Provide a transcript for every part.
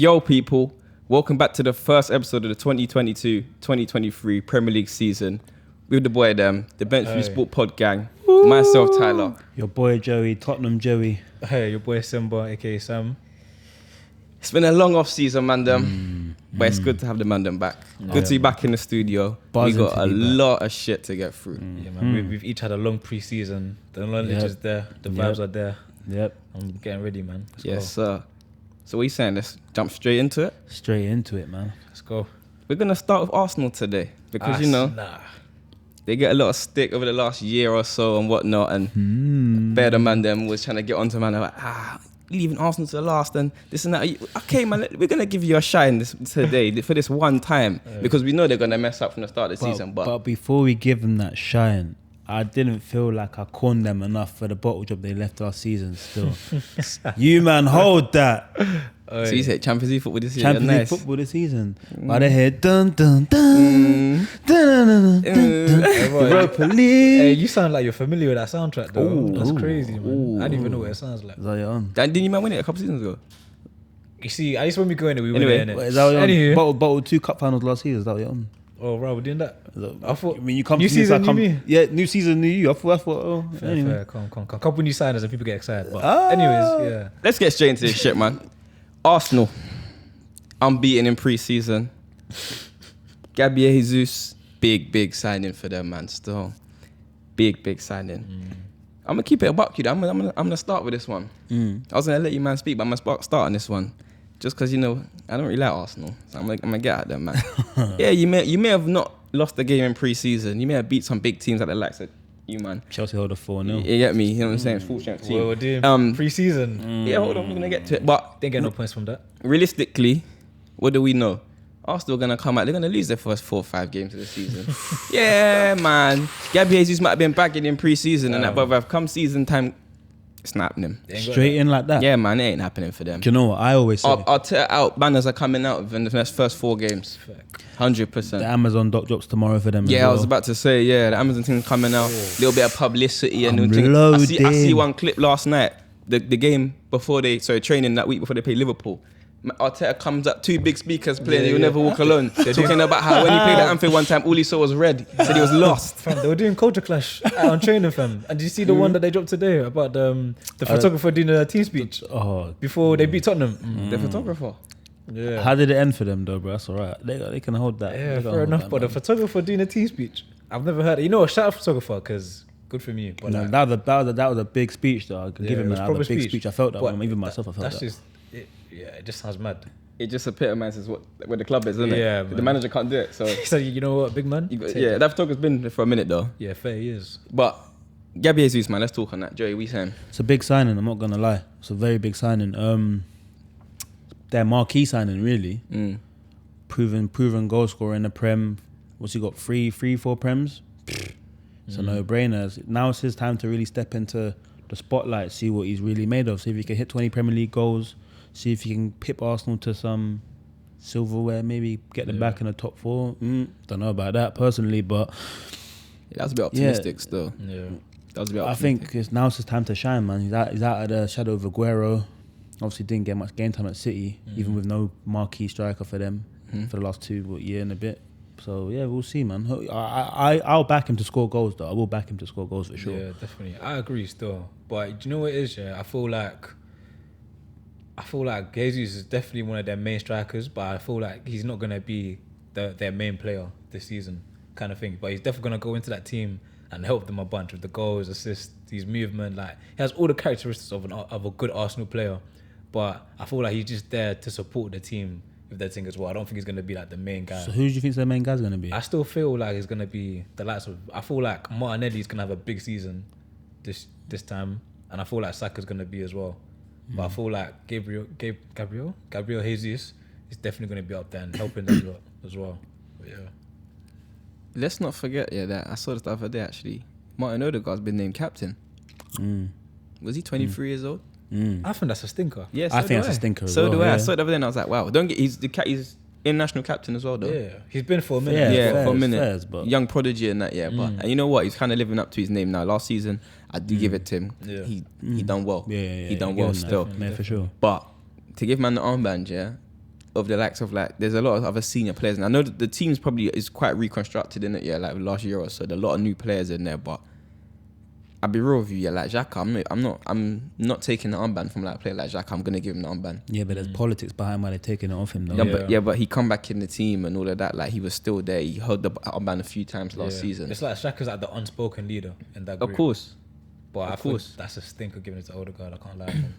Yo, people, welcome back to the first episode of the 2022-2023 Premier League season with the boy them, the Benchviews Sport Pod gang, myself, Tyler. Your boy Joey, Tottenham Joey. Hey, your boy Simba, aka Sam. It's been a long off season, man, but it's good to have the man them back. Good to be back in the studio. We got a lot of shit to get through. Yeah, man, we've each had a long pre-season. The knowledge is there, the vibes are there. Yep. I'm getting ready, man. Yes, sir. So what are you saying? Let's jump straight into it? Straight into it, man. Let's go. We're going to start with Arsenal today because, they get a lot of stick over the last year or so and whatnot, and Bear the man them was trying to get onto man. They're like, leaving Arsenal to the last and this and that. Okay, man, we're going to give you a shine today for this one time because we know they're going to mess up from the start of the season. But before we give them that shine, I didn't feel like I corned them enough for the bottle job they left last season still. You, man, hold that. So you said Champions League football this year? Champions League football this season. By the head, dun dun dun, dun dun dun dun. Europa League. Hey, you sound like you're familiar with that soundtrack, though. That's crazy, man. I don't even know what it sounds like. Is that your own? Didn't you man win it a couple seasons ago? You see, at least when we go in it, we win Anyway, it, innit? Is that what you're Anywho. on? Bottle 2 cup finals last season. Is that what you're on? Oh, right, we're doing that. I thought, I mean, you come new to me, season, so I come, new me. yeah, new season, new you. I thought, anyway. Fair, come. A couple new signers and people get excited. But anyways, yeah. Let's get straight into this shit, man. Arsenal, unbeaten in pre-season. Gabriel Jesus, big signing for them, man. Still, big signing. I'm gonna keep it a buck, you. I'm gonna start with this one. I was gonna let you man speak, but I'm gonna start on this one, just because I don't really like Arsenal, so I'm gonna get at them, man. Yeah, you may have not lost the game in pre-season. You may have beat some big teams like the likes of you, man. Chelsea hold a 4-0. You get me? You know what I'm saying? Full strength team. Well, we're doing pre-season. Yeah, hold on, we're gonna get to it. But Didn't get no points from that. realistically, what do we know? Arsenal gonna come out. They're gonna lose their first 4 or 5 games of the season. Yeah, man. Gabriel Jesus might have been bagging in pre-season and that, but if come season time, it's not happening. Straight in like that. Yeah, man, it ain't happening for them. Do you know what I always say? Our banners are coming out in the next first 4 games. 100%. The Amazon doc drops tomorrow for them. Yeah, as well. I was about to say, the Amazon thing's coming out. Little bit of publicity and I'm thing. I see loading. one clip last night. The game before training that week before they play Liverpool. Arteta comes up, 2 big speakers playing, You'll Never Walk Alone. They're talking about how when he played at Anfield one time, all he saw was red. He said he was lost. Fam, they were doing culture clash on training, fam. And did you see the one that they dropped today about the photographer doing a team speech before they beat Tottenham? The photographer. Yeah. How did it end for them though, bro? That's alright. They can hold that. Yeah, They can fair hold enough. that, But the man. photographer doing a team speech, I've never heard it. You know, shout out photographer, because good for me. But No, like, that was a big speech though. I could give yeah, him it was that. That was a proper big speech. I felt that But one. Even myself, I felt that's that. just, it just sounds mad. It just epitomizes where the club is, doesn't it? Yeah, The man. manager can't do it. So, So, you know what, big man? that photographer's been there for a minute though. Yeah, fair he is. But Gabriel Jesus, man, let's talk on that. Joey, we saying? It's a big signing. I'm not gonna lie. It's a very big signing. Their marquee signing, really. Proven goal scorer in the Prem. What's he got? 4 Prems. It's a no-brainer. Now it's his time to really step into the spotlight, see what he's really made of. See if he can hit 20 Premier League goals. See if he can pip Arsenal to some silverware. Maybe get them back in the top 4. Don't know about that personally, but That was a bit optimistic still. Yeah. That was a bit I optimistic. think now it's his time to shine, man. He's out of the shadow of Aguero. Obviously didn't get much game time at City, even with no marquee striker for them for the last 2 year and a bit. So yeah, we'll see, man. I'll back him to score goals, though. I will back him to score goals for sure. Yeah, definitely. I agree still. But do you know what it is, yeah? I feel like Jesus is definitely one of their main strikers, but I feel like he's not going to be their main player this season, kind of thing. But he's definitely going to go into that team and help them a bunch with the goals, assists, his movement. Like, he has all the characteristics of a good Arsenal player, but I feel like he's just there to support the team with their thing as well. I don't think he's going to be like the main guy. So who do you think the main guy's going to be? I still feel like it's going to be the likes of... I feel like Martinelli's going to have a big season this time, and I feel like Saka's going to be as well. But I feel like Gabriel Jesus is definitely going to be up there and helping them lot as well. But yeah. Let's not forget, that I saw this the other day actually. Martin Odegaard's been named captain. Was he 23 years old? I think that's a stinker. Yeah, I think that's a stinker as So well, do I. yeah. I saw it the other day and I was like, wow. He's international captain as well, though. Yeah, he's been for a minute. Yeah, for a fairs, minute. fairs, but- Young prodigy and that, But and you know what? He's kind of living up to his name now. Last season, I do give it to him. Yeah. He done well. Yeah. He done give well him that. still. Yeah, for sure. But to give man the armband, of the likes of like, there's a lot of other senior players, and I know that the team's probably is quite reconstructed in it, yeah, like last year or so. There's a lot of new players in there, but I'll be real with you, yeah, like Xhaka, I'm not taking the armband from like a player like Xhaka. I'm gonna give him the armband. Yeah, but there's politics behind why they're taking it off him, though. But he come back in the team and all of that. Like he was still there. He held the armband a few times last season. It's like Xhaka's like the unspoken leader in that group. Of course. But I think that's a stinker giving it to Odegaard. I can't lie to him.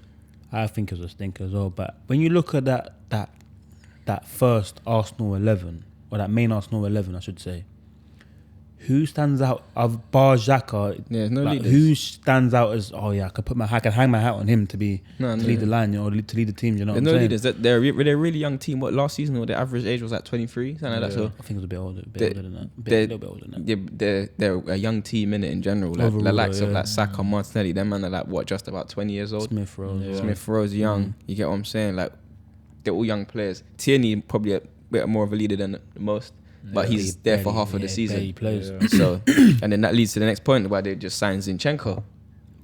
I think it was a stinker as well. But when you look at that first Arsenal 11, or that main Arsenal 11, I should say, who stands out of bar Xhaka? Yeah, no like, leaders. who stands out as I can hang my hat on him to lead the line, or to lead the team. You know, There's what no I'm leaders. They're a really young team. What last season? Or their average age was like 23, something like that. So I think it was a bit older than that. A little bit older than that. They're a young team in general. Like Overall, the likes of yeah. like Saka, Martinelli. Them man are like what, just about 20 years old. Smith Rowe. Smith Rowe's young. You get what I'm saying? Like they're all young players. Tierney probably a bit more of a leader than most. But he's there for half of the season. He plays. So, and then that leads to the next point where they just signed Zinchenko.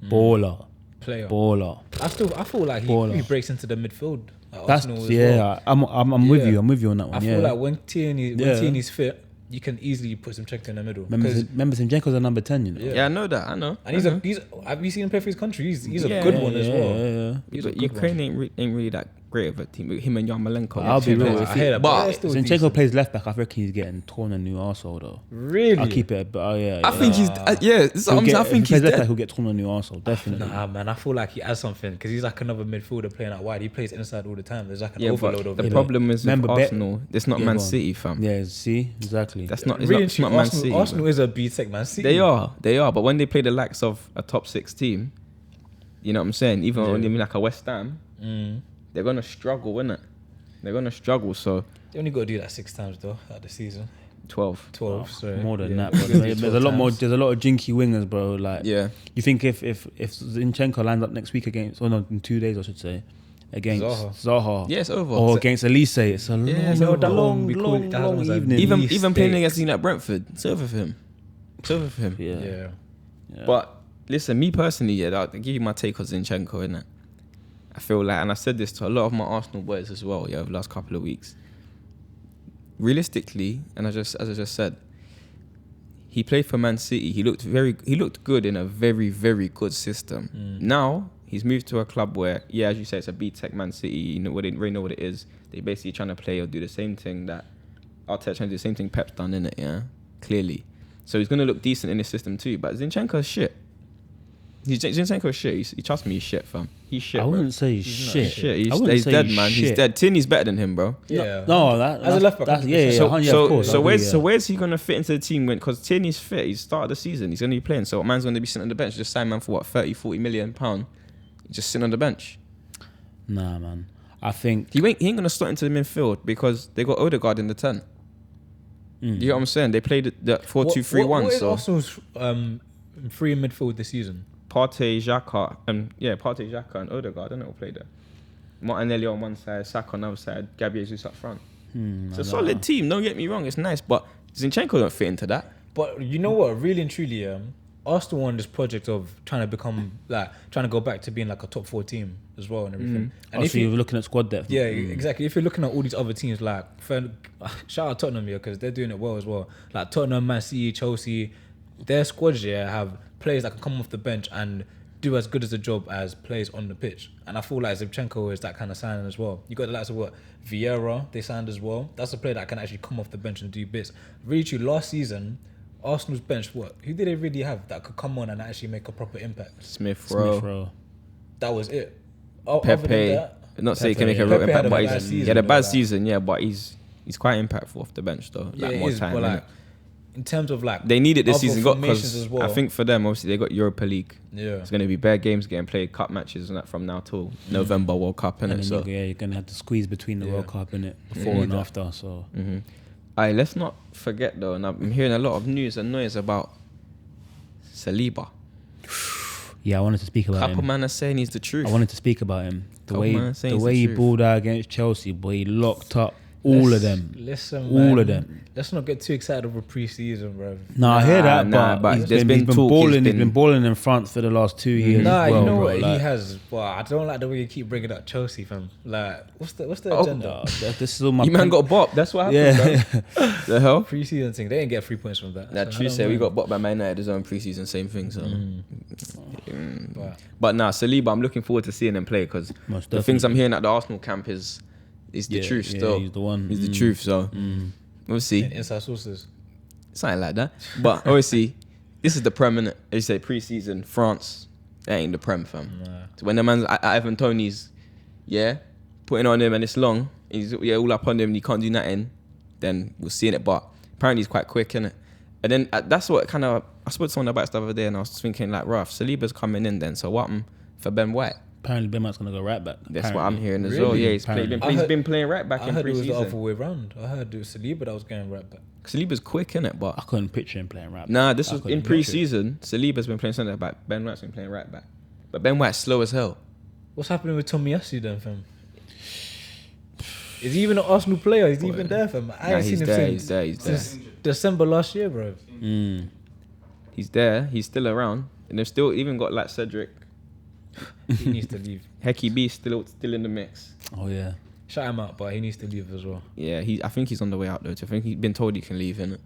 Baller. Baller. I feel like he breaks into the midfield. That's Arsenal as well. I'm with you. I'm with you on that one. I feel like when Tierney's fit, you can easily put Zinchenko in the middle. Remember Zinchenko's a number 10, you know? Yeah, I know that. I know. And he's have you seen him play for his country? He's a good one as well. Yeah. But Ukraine ain't really that great of a team. Him and Yarmolenko. I'll be real. I hear that, But still Zinchenko decent. plays left back. I reckon he's getting torn a new arsehole, though. Really? I'll keep it. But I think he's I think If he plays he's left back, dead. he'll get torn a new arsehole, definitely. Nah, man, I feel like he has something because he's like another midfielder playing out wide. He plays inside all the time. There's like an overload of the him. problem is with Remember, Arsenal, it's not Yeah, Man go on. City, fam. Yeah, see? Exactly. That's not. It's Really, not Man City. Arsenal man. is a B-Tech Man City. They are. But when they play the likes of a top 6 team, you know what I'm saying? Even when they mean like a West Ham, they're gonna struggle, innit? They're gonna struggle. So They only got to do that 6 times though at the season. 12. 12. So More than yeah. that, bro. There's a lot more. There's a lot of jinky wingers, bro. Like, Yeah. you think if Zinchenko lines up next week against, or no, in 2 days, I should say, against Zaha, Yeah, it's over. or against Elise, it's a it's long, over. long evening. Even playing against team like Brentford, it's over for him. Yeah. But listen, me personally, yeah, I'll give you my take on Zinchenko, innit? I feel like, and I said this to a lot of my Arsenal boys as well, over the last couple of weeks. Realistically, and as I just said, he played for Man City. He looked good in a very, very good system. Now he's moved to a club where, yeah, as you say, it's a B-Tech Man City. You know, they really know what it is. They basically trying to play or do the same thing that Arteta trying to do the same thing Pep's done, innit? Yeah, clearly. So he's gonna look decent in this system too. But Zinchenko's shit. Zinchenko's shit. He trust me, he's shit, fam. He's shit. I wouldn't say he's shit. He's dead, man. He's dead. Tierney's better than him, bro. Yeah. No, that As a left back, that's, yeah, So, of course. so I agree, where's he gonna fit into the team when? Because Tierney's fit. He's started the season. He's gonna be playing. So man's gonna be sitting on the bench. Just sign man for what, 30-40 million £. Just sitting on the bench. Nah, man. I think He ain't gonna slot into the midfield because they got Odegaard in the 10. You get what I'm saying? They played the 4-2-3-1. What is So Arsenal's free in midfield this season? Partey, Xhaka, and Odegaard. I don't know who played there. Martinelli on one side, Saka on the other side, Gabriel Jesus up front. It's a solid team. Don't get me wrong, it's nice, but Zinchenko don't fit into that. But you know what? Really and truly, Arsenal on this project of trying to become trying to go back to being like a top 4 team as well and everything. And if you're looking at squad depth. yeah, exactly. If you're looking at all these other teams, like shout out Tottenham here because they're doing it well as well. Like Tottenham, Man City, Chelsea, their squads have players that can come off the bench and do as good as a job as players on the pitch. And I feel like Zinchenko is that kind of signing as well. You got the likes of Vieira, they signed as well. That's a player that can actually come off the bench and do bits. Really true, last season, Arsenal's bench, who did they really have that could come on and actually make a proper impact? Smith Rowe. That was it. Pepe. Not say he can make a real Pepe had impact, a but bad he season, had a though, bad like. season, yeah, but he's quite impactful off the bench though. Yeah, Like it more is, time. but innit? like in terms of like They need it this other season formations because as well. I think for them, obviously, they got Europa League. Yeah. It's going to be bare games getting played, cup matches and that from now till November World Cup, And innit? then So, you're going to have to squeeze between the World Cup, innit? Before and after, so. Aye, let's not forget though, and I'm hearing a lot of news and noise about Saliba. Yeah, I wanted to speak about Couple him. man are saying he's the truth. I wanted to speak about him. The Couple man are saying the it's way the he truth. balled out against Chelsea, boy, he locked up All of them. Listen, All man, of them. Let's not get too excited over pre-season, bro. No, I hear that, but he's there's been been talk, he's balling. He's been- been balling in France for the last 2 years. Nah, as well, you know bro. what? Like, He has, but I don't like the way you keep bringing up Chelsea, fam. Like, what's the Oh, agenda? This is all my. You man got bopped. That's what happened. Yeah. Bro. The hell? Pre-season thing, they didn't get 3 points from that. That so I true don't say we know. got bopped by Man United as own preseason, same thing. So, But but nah, Saliba, I'm looking forward to seeing him play because Most the things definitely. I'm hearing at the Arsenal camp is the truth. Still, he's the one. He's the truth. So we'll see. inside sources. Something like that. But obviously, this is the Prem, innit? They say pre-season, France, that ain't the Prem, fam. Nah. So when the man's Ivan Toney's, putting on him and it's long, he's all up on him and he can't do nothing, then we'll see it. But apparently he's quite quick, innit? And then that's what kind of, I spoke to someone about it the other day and I was thinking like, rough, Saliba's coming in then, so what for Ben White? Apparently, Ben White's gonna go right back. That's what I'm hearing as Really? well. Yeah, Apparently. he's been playing right back I in heard it was the other pre-season. way round. I heard it was Saliba that was going right back. Saliba's quick, innit? But I couldn't picture him playing right back. nah, this I was couldn't in picture it. pre-season. Saliba's been playing centre back. Ben White's been playing right back. But Ben White's slow as hell. What's happening with Tomiyasu then, fam? Is he even an Arsenal player? Is he even there, fam? I ain't he's seen him there, since, he's there, he's there. since December last year, bro. He's there. He's still around. And they've still even got like Cedric. He needs to leave. Hecky B still in the mix. Oh yeah. Shout him out, but he needs to leave as well. Yeah, I think he's on the way out though. I think he's been told he can leave, innit?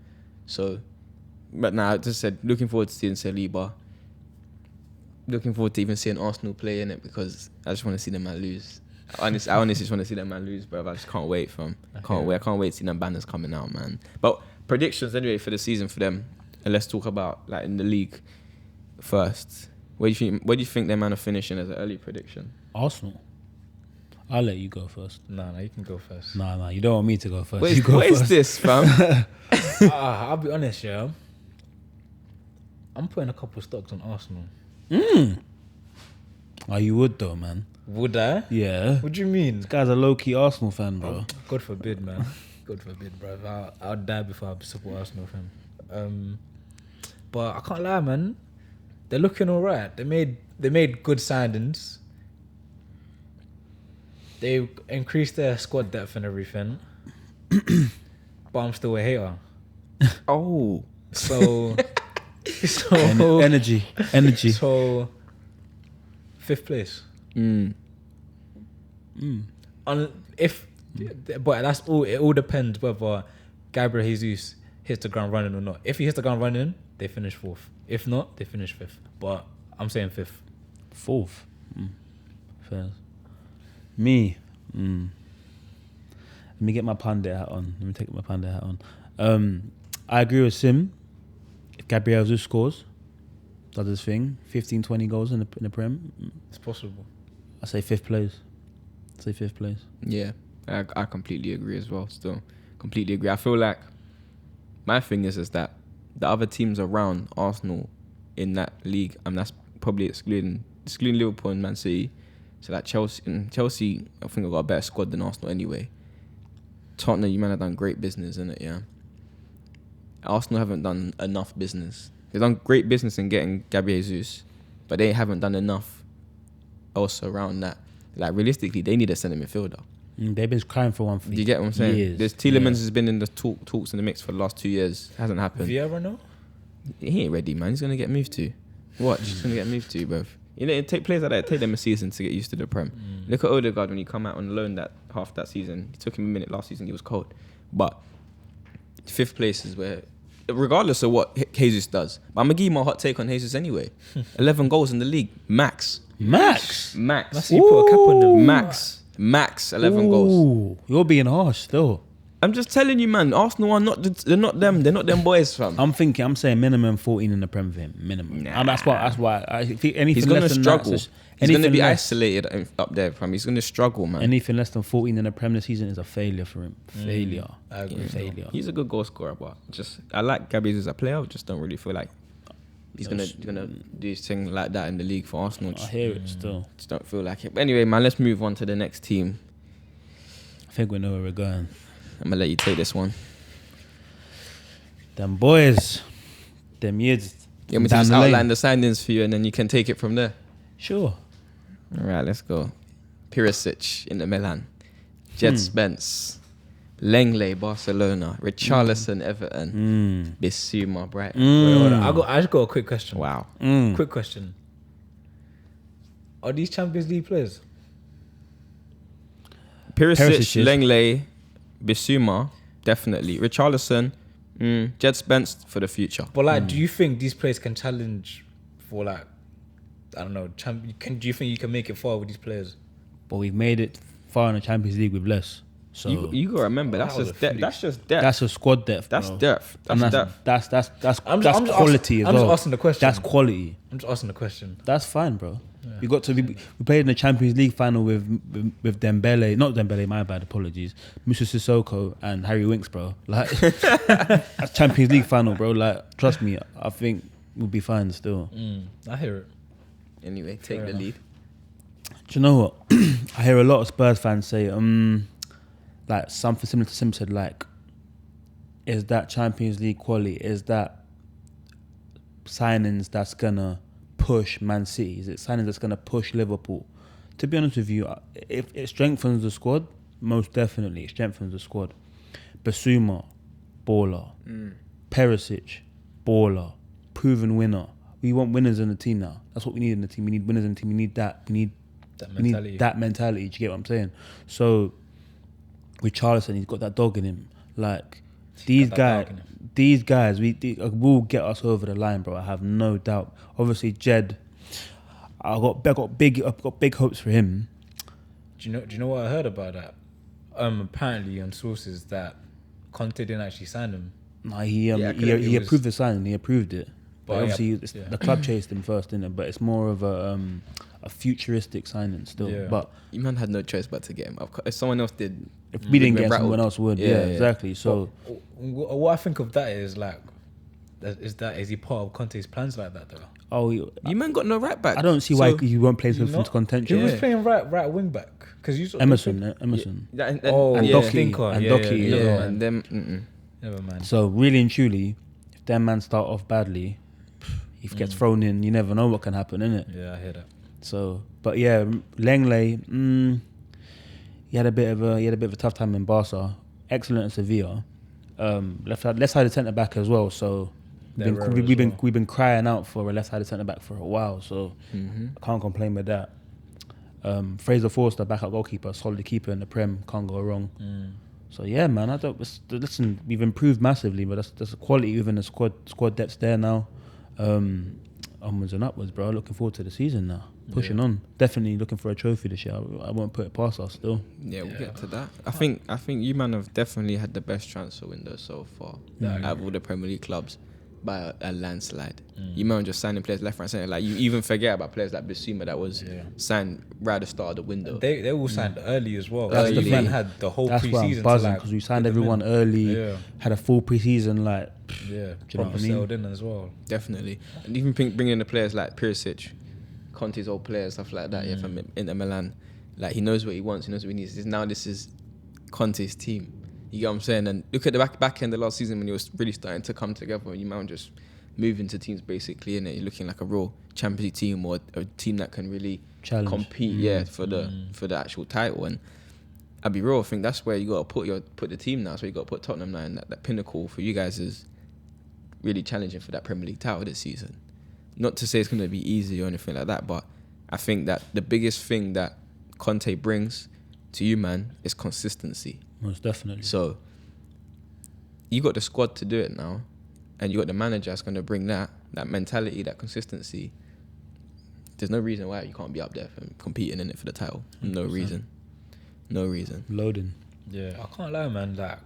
So, but now, I just said, looking forward to seeing Saliba. Looking forward to even seeing Arsenal play in it because I just want to see them man lose. I honestly just want to see them man lose, bro. I just can't wait, fam. I can't wait to see them banners coming out, man. But predictions anyway for the season for them. And let's talk about like in the league first. Where do you think their man are finishing as an early prediction? Arsenal. I'll let you go first. Nah, you can go first. Nah, you don't want me to go first. What You go is first. this, fam? I'll be honest, yeah. I'm putting a couple of stocks on Arsenal. Oh, you would though, man. Would I? Yeah. What do you mean? This guy's a low-key Arsenal fan, bro. God forbid, man. God forbid, bro. I'll die before I support Arsenal, fam. But I can't lie, man. They're looking alright. They made good signings. They increased their squad depth and everything. But I'm still a hater. Oh. So Energy. So 5th place. But that's all. It all depends whether Gabriel Jesus hits the ground running or not. If he hits the ground running, they finish 4th. If not, they finish 5th. But I'm saying 5th. 4th. Fair. Me. Let me get my pundit hat on. Let me take my pundit hat on. I agree with Sim. If Gabriel Jesus scores, does his thing, 15, 20 goals in the Prem, It's possible. I say 5th place. Yeah, I completely agree as well. Still, completely agree. I feel like my thing is that the other teams around Arsenal in that league, and that's probably excluding Liverpool and Man City. So like Chelsea, I think I've got a better squad than Arsenal anyway. Tottenham, you man have done great business, innit? Yeah. Arsenal haven't done enough business. They've done great business in getting Gabriel Jesus, but they haven't done enough else around that. Like realistically, they need a centre midfielder. They've been crying for one for Do you get what I'm saying? years. There's Tielemans has been in the talks in the mix for the last 2 years. Hasn't happened. Vieira, no? He ain't ready, man. He's gonna get moved to. Watch, he's gonna get moved to, bro. You know, it take players like that. It take them a season to get used to the Prem. Look at Odegaard when he come out on loan that half that season. It took him a minute last season. He was cold, but 5th place is where, regardless of what Jesus does. But I'm gonna give you my hot take on Jesus anyway. 11 goals in the league, max. Max. That's you put a cap on them. Max 11 goals. Ooh, you're being harsh still. I'm just telling you, man. Arsenal are not. They're not them. They're not them boys, fam. I'm saying minimum 14 in the Prem for him. Minimum. Nah. And that's why I think anything He's gonna less than struggle. that, He's gonna be less, isolated up there, fam. He's gonna struggle, man. Anything less than 14 in the Prem this season is a failure for him. Failure. I agree. Failure. He's a good goal scorer, but I like Gabriel as a player. I just don't really feel like he's gonna do his thing like that in the league for Arsenal. I hear it still. Just don't feel like it. But anyway, man, let's move on to the next team. I think we know where we're going. I'm gonna let you take this one. Them boys. Them years. You want me to down just the lane. outline the signings for you, and then you can take it from there. Sure. All right, let's go. Perisic in the Milan. Jed Spence, Lenglet, Barcelona. Richarlison, Everton. Bissouma, Brighton. Wait, hold on. I just got a quick question. Wow. Quick question. Are these Champions League players? Perisic, Lenglet, Bissouma, definitely. Richarlison, Jed Spence for the future. But like, do you think these players can challenge for like, I don't know, do you think you can make it far with these players? But we've made it far in the Champions League with less. So you gotta remember that's just depth. That's just depth. That's a squad depth. That's bro. depth. That's I'm just quality as well. I'm just asking the question. That's quality. I'm just asking the question. That's fine, bro. Yeah. We played in the Champions League final with Dembele, not Dembele, my bad, apologies. Musa Sissoko and Harry Winks, bro. Like that's Champions League final, bro. Like trust me, I think we'll be fine still. I hear it. Anyway, take the lead. Do you know what? I hear a lot of Spurs fans say, like something similar to Simba said, like, is that Champions League quality? Is that signings that's gonna push Man City? Is it signings that's gonna push Liverpool? To be honest with you, if it strengthens the squad, most definitely it strengthens the squad. Bissouma, baller. Perisic, baller. Proven winner. We want winners in the team now. That's what we need in the team. We need winners in the team. We need that. We need that mentality. Do you get what I'm saying? So with Richarlison, he's got that dog in him. Like these guys, will get us over the line, bro. I have no doubt. Obviously, Jed, I've got big hopes for him. Do you know what I heard about that? Apparently on sources that Conte didn't actually sign him. Nah, he approved the signing. He approved it. But obviously, the club chased him first, didn't it? But it's more of a futuristic signing still. Yeah. But you man had no choice but to get him. If someone else did, if we didn't get him, someone else would. Yeah, exactly. So, what I think of that is like, is he part of Conte's plans like that though? Oh, you man got no right back. I don't see why he won't play him into contention. He was playing right wing back because you Emerson. and Docky. And them. Never mind. So really and truly, if them man start off badly, if he gets thrown in, you never know what can happen, innit? Yeah, I hear that. So, but yeah, Lenglet, he had a bit of a tough time in Barca. Excellent at Sevilla. Left-sided centre back as well. So we've been crying out for a left-sided centre back for a while. So I can't complain with that. Fraser Forster, backup goalkeeper, solid keeper in the Prem, can't go wrong. So yeah, man, listen, we've improved massively, but that's a quality within the squad depth's there now. Onwards and upwards, bro. Looking forward to the season now. Pushing on. Definitely looking for a trophy this year. I won't put it past us still. Yeah, we'll get to that. I think you man have definitely had the best transfer window so far out of all the Premier League clubs by a landslide. You man just signing players left, right, centre. Like you even forget about players like Bissouma that was signed right at the start of the window. They all signed early as well. That's the man had the whole pre-season. That's why I'm buzzing because we signed everyone early. Had a full pre-season. Like do you know what I mean? Settled in as well. Definitely, and even bringing in the players like Perisic, Conte's old players, stuff like that. From Inter Milan, like he knows what he wants. He knows what he needs. This is Conte's team. You get what I'm saying? And look at the back end of last season when he was really starting to come together. You man just moving to teams basically, and you're looking like a real Champions League team or a team that can really compete, for the actual title. And I'll be real, I think that's where you got to put the team now. That's where you got to put Tottenham now, and that pinnacle for you guys is really challenging for that Premier League title this season. Not to say it's going to be easy or anything like that, but I think that the biggest thing that Conte brings to you, man, is consistency. Most definitely. So you got the squad to do it now, and you got the manager that's going to bring that mentality, that consistency. There's no reason why you can't be up there and competing in it for the title. 100%. No reason. Loading. Yeah, I can't lie, man. Like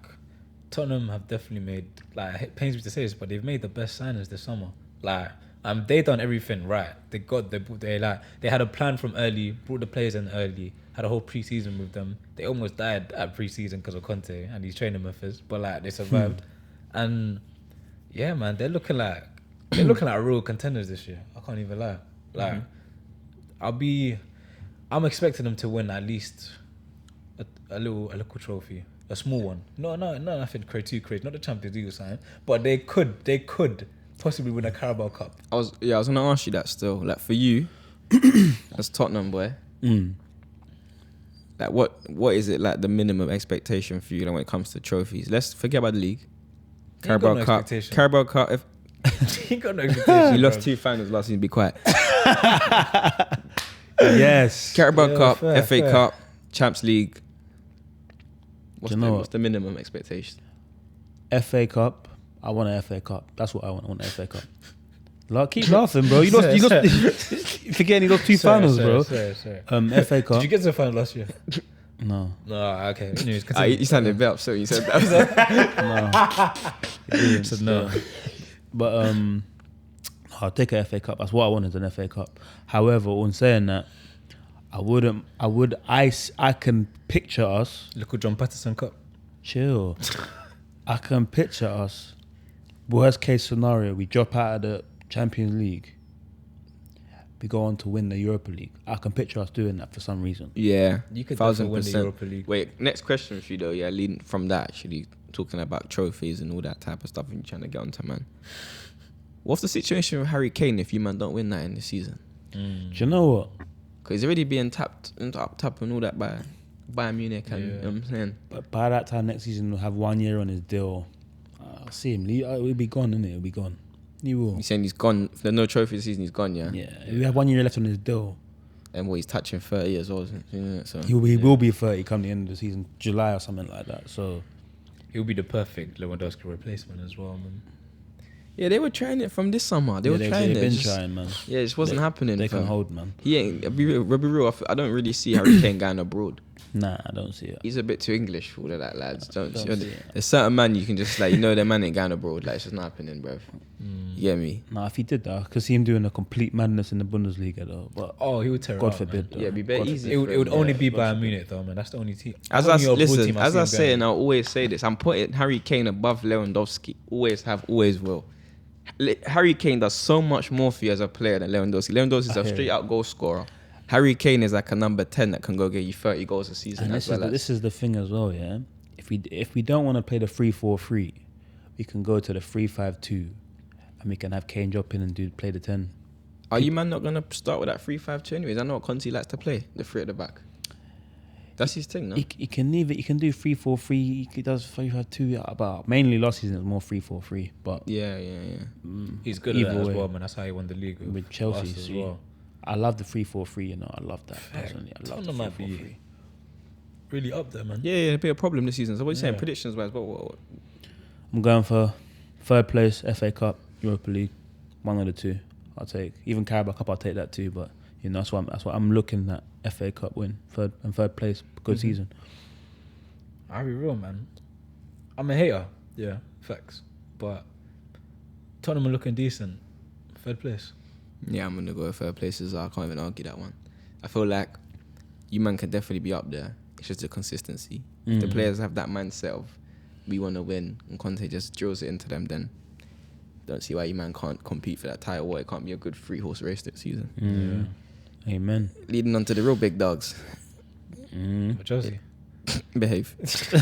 Tottenham have definitely made, like, it pains me to say this, but they've made the best signings this summer. Like, they done everything right. They had a plan from early, brought the players in early, had a whole pre-season with them. They almost died at pre-season because of Conte and his training methods, but like they survived. And yeah, man, they're looking like real contenders this year. I can't even lie. Like, I'm expecting them to win at least a little trophy, a small one. No, nothing too crazy. Not the Champions League or something, but they could possibly win a Carabao Cup. I was gonna ask you that still. Like for you, as Tottenham boy, Like what is it like the minimum expectation for you like, when it comes to trophies? Let's forget about the league. Carabao no Cup. expectation. Carabao Cup. If He ain't got no expectation. you lost bro. 2 finals last season, be quiet. Yes. Carabao Yeah, Cup, fair, FA fair. Cup, Champions League. Do you know What's what? the minimum expectation? FA Cup. I want an FA Cup. That's what I want. I want an FA Cup. Keep laughing, bro. You lost. Forgetting you lost 2 finals, bro. Sorry. FA Cup. Did you get to the final last year? No. No, okay. Anyways, continue. You sounded a bit upset when you said that. No. Said no. But I'll take an FA Cup. That's what I wanted, an FA Cup. However, on saying that, I can picture us. Little John Patterson Cup. Chill. I can picture us. Worst case scenario, we drop out of the Champions League. We go on to win the Europa League. I can picture us doing that for some reason. Yeah, You could definitely win the 1000%. Europa League. Wait, next question for you though. Yeah, leading from that actually, talking about trophies and all that type of stuff, and you're trying to get onto, man. What's the situation with Harry Kane if you man don't win that in the season? Do you know what? Because he's already being tapped and all that by Bayern Munich, and you know what I'm saying. But by that time next season, we'll have 1 year on his deal. I'll see him. He'll be gone, innit? He'll be gone. He will. He's saying he's gone. If there's no trophy this season, he's gone. Yeah. Yeah, we have 1 year left on his deal. And he's touching 30 years old, isn't it? So He will be 30 come the end of the season, July or something like that. So He'll be the perfect Lewandowski replacement as well, man. yeah, they were trying it from this summer. They were trying they've it. been Just- trying, man. Yeah, it just wasn't happening. They can fam. hold, man. He ain't. I'll be real. I don't really see Harry Kane going abroad. Nah, I don't see it. He's a bit too English for all of that, lads. Don't Don't see it. There's certain man you can just like, you know, their man ain't going abroad. Like, it's just not happening, bro. You get me? Nah, if he did that, I could see him doing a complete madness in the Bundesliga, though. But Oh, he would tear it God up, forbid, man. though. Yeah, be very God easy. It would for him, only yeah. be Bayern Munich though, man. That's the only team. As I only abroad listen, team as see I him say, going. and I always say this, I'm putting Harry Kane above Lewandowski. Always have, always will. Harry Kane does so much more for you as a player than Lewandowski. Lewandowski is I a hear straight you. out goal scorer. Harry Kane is like a number 10 that can go get you 30 goals a season. and as well as. this is the thing as well, yeah. If we don't want to play the 3-4-3, we can go to the 3-5-2, and we can have Kane drop in and play the 10. Are you man not gonna start with that 3-5-2 anyways? I know what Conte likes to play, the 3 at the back. That's his thing, no? He can do 3-4-3. He does 3-5-2. But mainly last season it was more 3-4-3. But Yeah. He's good at Either that as way. well, man. That's how he won the league with Chelsea, us as see, well. I love the 3-4-3. You know, I love that personally. I love the Tottenham might be 3-4-3. really up there, man. Yeah, it'll be a problem this season. So what are you saying? Yeah. Predictions wise, what? I'm going for third place, FA Cup, Europa League, one of the two. I'll take even Carabao Cup. I'll take that too. But you know, that's what I'm looking at. FA Cup win, third place, good season. I'll be real, man. I'm a hater. Yeah, facts. But Tottenham are looking decent. Third place. Yeah, I'm gonna go with third places. I can't even argue that one. I feel like you man can definitely be up there. It's just the consistency. If the players have that mindset of we want to win, and Conte just drills it into them, then don't see why you man can't compete for that title. Or it can't be a good 3-horse race this season. Amen. Leading on to the real big dogs. But Chelsea. Behave.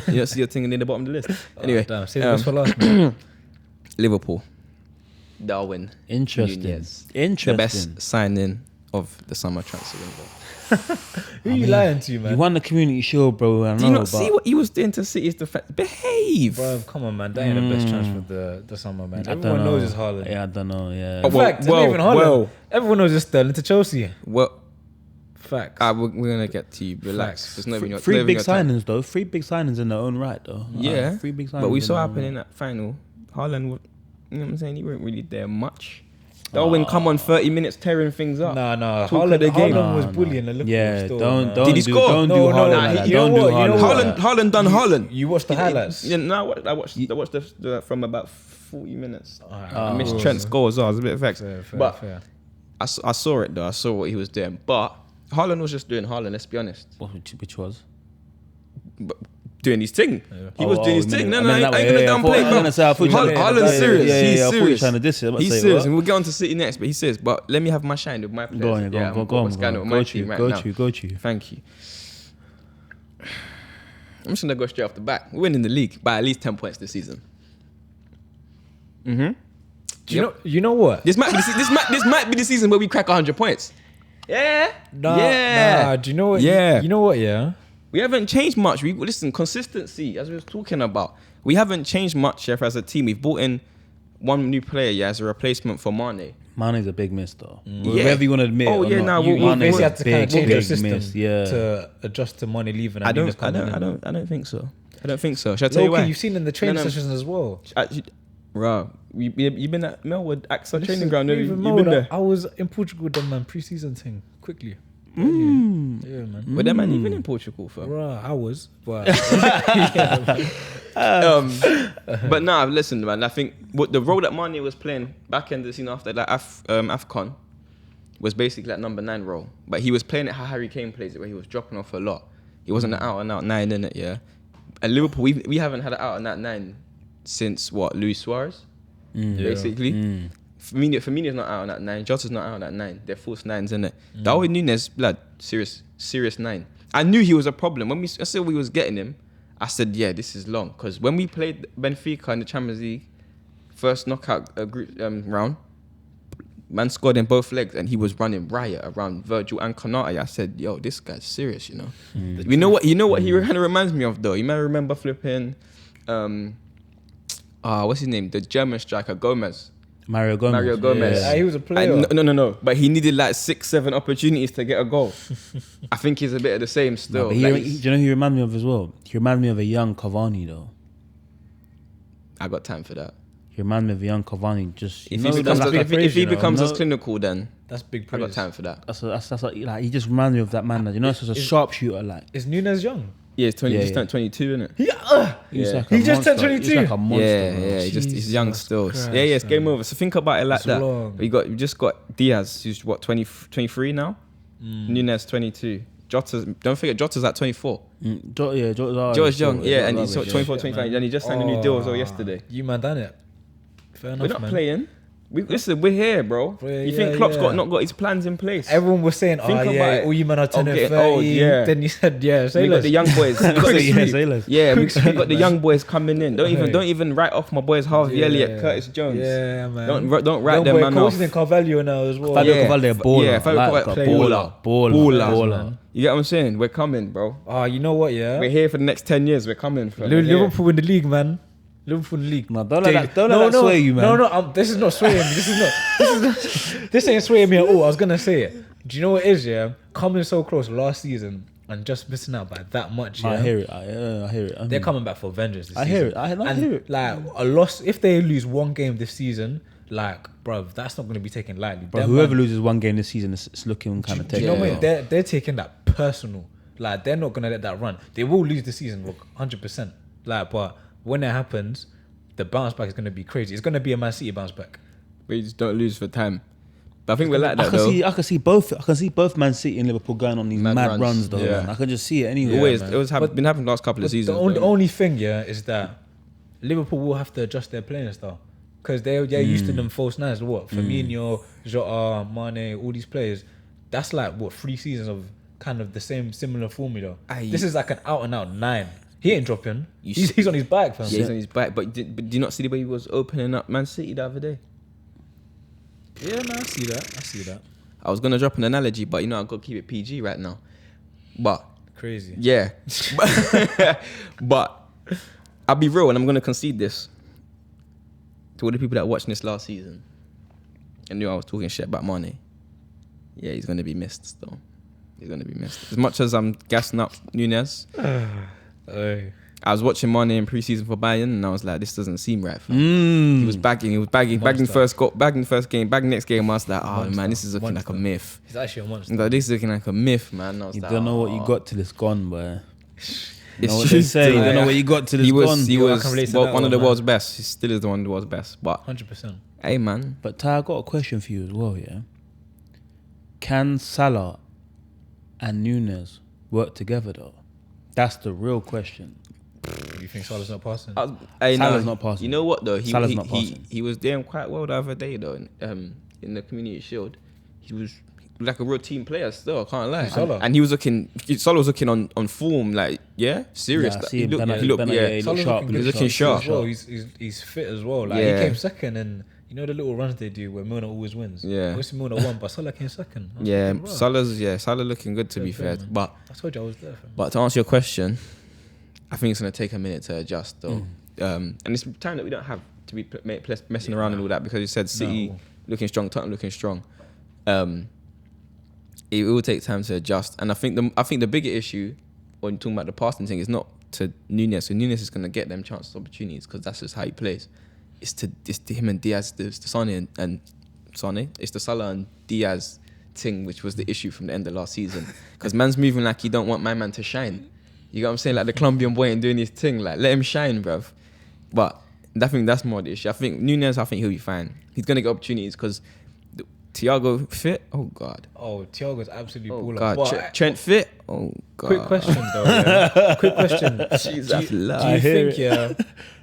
You don't see your thing near the bottom of the list. Anyway, Damn, save this for last, man. Liverpool. Darwin Interesting. Nunez. Interesting. The best signing of the summer transfer window. Who are you lying to, man? You won the Community Shield, bro. I know, Do you not but see what he was doing to City's defense? Behave. Bro, come on, man. That ain't the best transfer of the summer, man. I don't Everyone knows know. it's Haaland. Yeah, I don't know. Yeah. Oh, In fact, it's not even Haaland. Everyone knows it's Sterling to Chelsea. Well, Facts. we're gonna get to you. Relax. Facts. There's not even your, Three not even big your time. signings, though. 3 big signings in their own right, though. Yeah, 3 big signings. but we in saw their happen own in that final. Haaland, you know what I'm saying? He weren't really there much. Darwin come on 30 minutes tearing things up. Nah. Talk of the game. Haaland was No, bullying the Liverpool Yeah, still, don't man. don't Did he do, score? Don't No, do no, Haaland nah, like that. you know Don't do what, you know Haaland. what? Haaland done Haaland. You watched the highlights. Yeah, no, I watched the from about 40 minutes. Alright, I missed cool. Trent's goal as well. I was a bit vexed. Fair, but fair. I saw it though. I saw what he was doing. But Haaland was just doing Haaland, let's be honest. Which was? But doing his thing. He was doing his thing. No, I I mean, ain't gonna downplay. Haaland's serious. He's I thought you were serious. trying to diss it. He's serious, and we'll get on to City next. But he's serious. But let me have my shine with my players. Go on, go on. with my team right now. Go to. Thank you. I'm just gonna go straight off the bat. We're winning the league by at least 10 points this season. Do you know what? This might be the season where we crack 100 points. Yeah. Nah. Do you know what? Yeah. You know what? Yeah. We haven't changed much. Listen, consistency, as we was talking about. We haven't changed much as a team. We've brought in one new player, as a replacement for Mane. Mane's a big miss, though. Yeah. Whether you want to admit it or not, You Mane's basically a had to kind of big, change your big system miss. Yeah. to adjust to Mane leaving. I And Nunez don't coming in. think so. I don't think so. Shall I tell you Okay, why? you've seen in the training No. sessions as well. Actually, bro, you been at Melwood AXA training ground. Even You more, been there? I was in Portugal with them, man, pre-season thing. Quickly. Yeah, man. Were that man even in Portugal, fam? Bruh, I was, but But nah, listen, man. I think what the role that Mane was playing back in the scene after that AFCON was basically that number 9 role. But he was playing it how Harry Kane plays it, where he was dropping off a lot. He wasn't an out and out 9 in it, yeah. At Liverpool, we haven't had an out and out 9 since what, Luis Suarez, basically. Firmino's not out on that 9. Jota's not out on that 9. They're false 9s, innit? Darwin Nunez, blood, serious 9. I knew he was a problem. When I said we was getting him, I said, yeah, this is long. Because when we played Benfica in the Champions League, first knockout group round, man scored in both legs and he was running riot around Virgil and Konate. I said, yo, this guy's serious, you know. You know what he kind of reminds me of, though? You might remember flipping, what's his name? The German striker, Gomez. Mario Gomez. he was a player. No. But he needed like 6-7 opportunities to get a goal. I think he's a bit of the same still. No, but do you know who he reminds me of as well? He reminds me of a young Cavani, though. I got time for that. He reminds me of a young Cavani. Just If he becomes as clinical, then That's big I praise. got time for that. that's like, he just reminds me of that man. That, you know, it's just a sharpshooter. Like Is Nunez young? Yeah, he's 20. Yeah, He's yeah. turned 22, isn't it? he's Yeah. like a He just turned monster. 22. He's like a monster, Yeah, bro. yeah. He's young Jesus still. Christ, Yeah, it's game man. over. So think about it like It's that. long. We just got Diaz, who's what 23 now. Nunez 22. Don't forget Jota's at 24. Jota's young, yeah, and he's 24, 25, and he just signed a new deal as well yesterday. You man done it. Fair enough, We're not man. playing. Listen, we're here, bro. Yeah, You think yeah, Klopp's yeah. not got his plans in place? Everyone was saying, Think about it. all you men are turning getting 30. old, yeah. Then you said, yeah, say We got less. the young boys. We got Yeah, say less. we got the young boys coming in. Don't even write off my boys Harvey Elliott, Curtis Jones. Yeah, man. Don't write them man Coach off. in Carvalho now as well. Fabio Carvalho, baller. Yeah, Fabio Like, Carvalho, baller. man. You get what I'm saying? We're coming, bro. Oh, you know what, yeah? We're here for the next 10 years. We're coming. We're here. Liverpool in the league, man. Liverpool in the league. No, don't let that sway you, man. No, this is not swaying me. This ain't swaying me at all. I was gonna say it. Do you know what it is? Yeah, coming so close last season and just missing out by that much. Yeah? I hear it. I hear it. They're coming back for vengeance this I season. hear it. I hear it. Like a loss, if they lose one game this season, like, bruv, that's not going to be taken lightly. Bro, Them whoever man- loses one game this season is looking kind of do you taken. know what I mean? They're taking that personal. Like, they're not going to let that run. They will lose the season, 100%. Like, but when it happens, the bounce back is going to be crazy. It's going to be a Man City bounce back. We just don't lose for time. But I think we're like that, I can though. see both Man City and Liverpool going on these mad runs though. Yeah. Man. I can just see it anyway. Always, man. it was been happening the last couple of But seasons. the only thing, yeah, is that Liverpool will have to adjust their playing style. Because they're used to them false nines. What? Firmino, Jota, Mane, all these players. That's like, what, 3 seasons of kind of the similar formula. This is like an out-and-out 9. He ain't dropping. He's on his bike, fam. Yeah, he's on his back. But do you not see the way he was opening up Man City the other day? Yeah, no, I see that. I was gonna drop an analogy, but you know I've got to keep it PG right now. But Crazy. yeah, but I'll be real, and I'm gonna concede this to all the people that watched this last season and knew I was talking shit about Mane. Yeah, he's gonna be missed still. He's gonna be missed. As much as I'm gassing up Nunez, I was watching Mane in pre-season for Bayern, and I was like, this doesn't seem right. He was bagging first goal, bagging first game, bagging next game. I was like, oh man, this is looking like a myth. He's actually a monster. Like, this is looking like a myth, man. I was You like, don't know what you got till it's gone, boy. You know what true they say. You still. don't know what you got till it's He was gone. I can relate to that one of the man. world's best. He still is one of the world's best. But 100%. hey, man, But Ty, I got a question for you as well. Yeah, can Salah and Nunez work together though? That's the real question. You think Salah's not passing? Salah's not passing. You know what though? Salah's not passing. He was doing quite well the other day though. In the Community Shield, he was like a real team player still. I can't lie. Salah? And he was looking. Salah was looking on form. Like serious. Yeah, I Like, see he him. looked. Bernard- He looked. Bernard- Yeah. he Salah's looked sharp. looking He was good looking sharp. as well. He's fit as well. Like, Yeah. he came second, and You know the little runs they do where Milner always wins. Yeah. Obviously Milner won, but Salah came second. I was Yeah, thinking, wow. Salah looking good to be fair. man. But I told you I was there. Fam. to answer your question, I think it's gonna take a minute to adjust though. And it's time that we don't have to be messing around and all that, because you said City looking strong, Tottenham looking strong. It will take time to adjust, and I think the bigger issue when talking about the passing thing is not to Nunez. So Nunez is gonna get them chances, opportunities, because that's just how he plays. It's to him and Diaz, it's to Sane and Sane. It's the Salah and Diaz thing, which was the issue from the end of last season. Because man's moving like he don't want my man to shine. You get what I'm saying? Like the Colombian boy ain't doing his thing. Like let him shine, bruv. But I think that's more the issue. I think Nunez, I think he'll be fine. He's gonna get opportunities because Thiago fit. Oh God. Oh, Thiago's absolutely Oh baller. God. But Trent fit. Oh God. quick question though. Yeah? Quick question. Jesus, do love. you think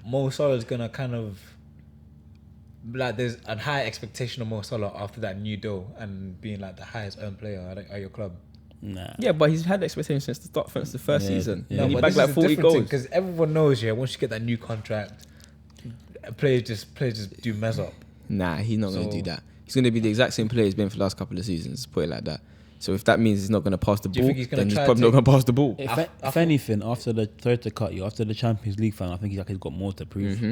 Mo Salah's gonna kind of like there's a high expectation of Mo Salah after that new deal and being like the highest earned player at your club? Nah. Yeah, but he's had expectations since the start, since the first season. Yeah. He but bagged like 40 goals. because everyone knows, once you get that new contract, players just do mess up. Nah, he's not going to So- do that. He's going to be the exact same player he's been for the last couple of seasons, put it like that. So if that means he's not going to pass the Do you ball, think he's gonna then he's try probably to not going to pass the ball. If anything, after the third to cut you, after the Champions League final, I think he's got more to prove.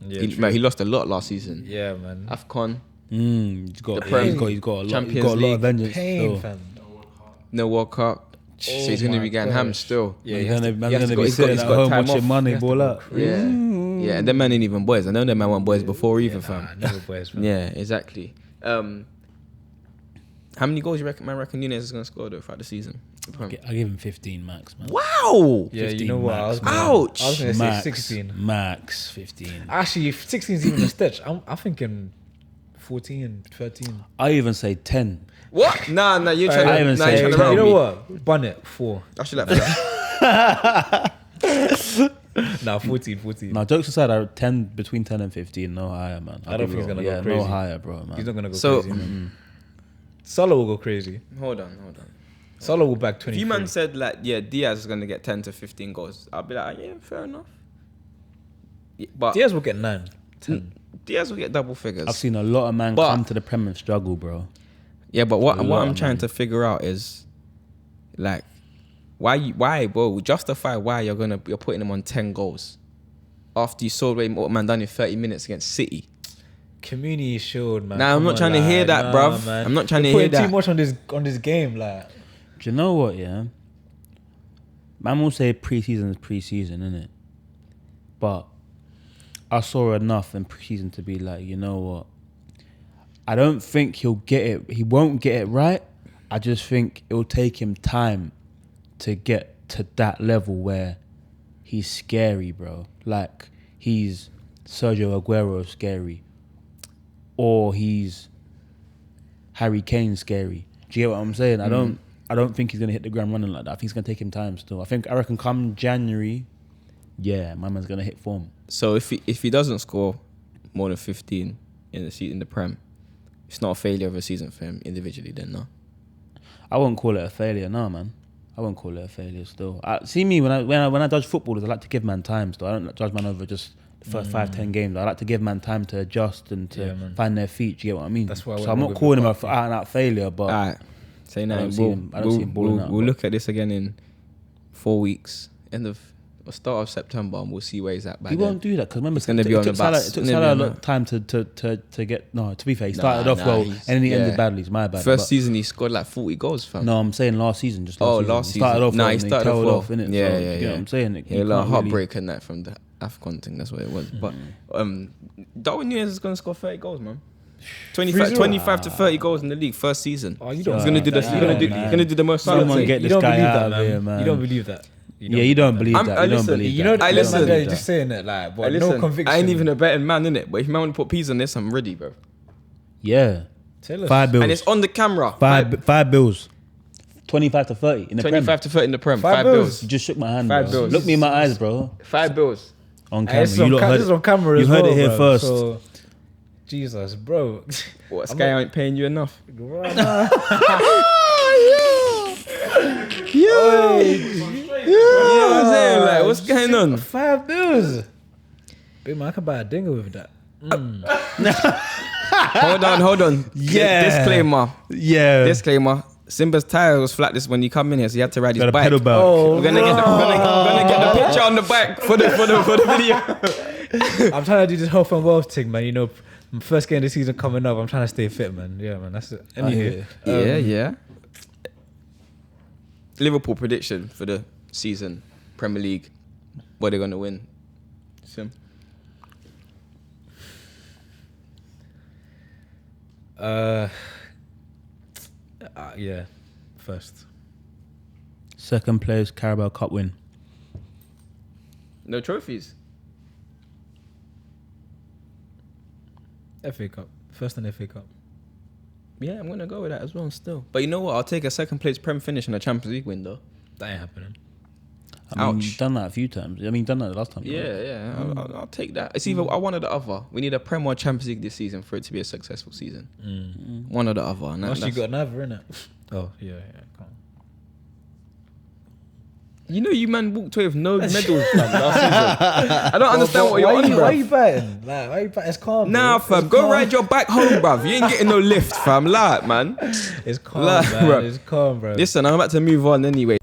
Yeah, He lost a lot last season. yeah, man. AFCON, He's got, The Prem, he's got a lot. He's Champions got a lot League, of vengeance. Pain, still. fam. no World Cup. So he's going to be getting hammed still. Yeah, He's he has to- gonna he has to be go- sitting he's at got home time watching off. money He has to ball go up. crazy. Yeah, and them man ain't even boys. I know them man weren't boys before either, fam. Never boys, fam. Yeah, exactly. How many goals you reckon Nunez is going to score though throughout the season? I give him 15 max, man. Wow! Yeah, you 15 know what? max, Ouch! I was gonna say Max, 16. Max 15. Actually, if 16 is even a stretch, I'm thinking 14, 13. I even say 10. What? Nah, you're I trying even to, say you're trying to 10. round You know me. what? Bun it, 4. Actually, like that. Nah, 14. Now, jokes aside, between 10 and 15, no higher, man. I don't think he's gonna go No crazy. higher, bro, man. He's not gonna go So- crazy. Man. Salah will go crazy. Hold on. Salah will back If 20. you man said like, yeah, Diaz is gonna get 10 to 15 goals, I'll be like, yeah, fair enough. Yeah, but Diaz will get 9, 10. Diaz will get double figures. I've seen a lot of men But- come to the Prem and struggle, bro. Yeah, but what A lot, I'm trying man. to figure out is, like, why, bro? Justify why you're putting him on 10 goals after you saw what man done in 30 minutes against City. Community Shield, man. Nah, I'm Come not on, trying to hear that, bruv. Man. I'm not trying to You're hear putting that. too much on this game, like. Do you know what, yeah? Man will say pre-season is pre-season, innit? But I saw enough in pre-season to be like, you know what? I don't think he'll get it. He won't get it right. I just think it will take him time to get to that level where he's scary, bro. Like, he's Sergio Aguero scary. Or he's Harry Kane scary. Do you get what I'm saying? I don't think he's gonna hit the ground running like that. I think it's gonna take him time still. I reckon come January, yeah, my man's gonna hit form. So if he doesn't score more than 15 in the Prem, it's not a failure of a season for him individually. Then no. I won't call it a failure, no, man. I won't call it a failure still. See me when I judge footballers, I like to give man time still. I don't judge man over just the first 5-10 games. I like to give man time to adjust and to find their feet. Do you get what I mean? That's why I so went I'm not with calling him Lukaku. an out-and-out failure, but All right. Say I now. don't see him balling out, We'll but- look at this again in 4 weeks, start of September, and we'll see where he's at by he then. won't do that because remember It's gonna be on the bus. It took It's gonna Salah a be on lot of time to get. No, to be fair, he Nah, started off nah, well he's- and then he yeah. ended badly. It's my bad. First but- season he scored like 40 goals, fam. No, I'm saying last season, just Oh, last season. last He started season. off Nah, well he and started tailed off off, innit? Yeah, So, yeah, you know what I'm saying? He had a You lot of can't really- heartbreak in that from the AFCON thing. That's what it was. But Darwin Nunez is gonna score 30 goals, man. 25 to 30 goals in the league first season. Oh, you He's don't. gonna do the. Nah, He's gonna do. man. He's gonna do the most Salah Someone thing. get You this don't guy believe out that, of here, man. You don't believe that. You don't believe I'm- that. I You don't listen, believe You that. know, I I listen. listen. You're just saying it, like, but Listen, no conviction. I ain't even a betting man, innit? But if you man want to put peas on this, I'm ready, bro. Yeah. Tell us. 5 bills. And it's on the camera. Five bills. 25 to 30 in the 25 Prem. to 30 in the Prem. 5 5 bills. bills. You just shook my hand, 5 bro. bills. Look me in my eyes, bro. 5 bills. On Hey, camera. this is on camera you as heard well, it here bro. first. So, Jesus, bro. What, Sky ain't paying you enough? Yo, You know what I'm saying? Like, what's going on? 5 bills. Big man, I can buy a dingo with that. Hold on. Yeah. Disclaimer. Yeah. Disclaimer. Simba's tire was flat this when he come in here, so he had to ride his Got a bike. pedal bike. We're gonna get the picture on the bike for the video. I'm trying to do this health and wealth thing, man. You know, first game of the season coming up. I'm trying to stay fit, man. Yeah, man. That's it. Anyway, Yeah. Liverpool prediction for the season, Premier League. What they're gonna win? Sim. Yeah, first. Second place, Carabao Cup win. No trophies. FA Cup. First in FA Cup. Yeah, I'm gonna go with that as well. Still, but you know what? I'll take a second place Prem finish and a Champions League win though. That ain't happening. I mean, Ouch. you've done that a few times. I mean, you've done that the last time. right? Yeah. I'll take that. It's either one or the other. We need a Prem or Champions League this season for it to be a successful season. One or the other. And Once you that's- got another, innit? Oh, yeah, come on. You know, you man walked away with no medals fam, last season. I don't understand what you're on, Why are you bruv. batting? Like, why are you batting? It's calm. Nah, bro. fam. Go ride your bike home, bruv. You ain't getting no lift, fam. Like, man. It's calm, Like, man. bruv. It's calm, bro. Listen, I'm about to move on anyway.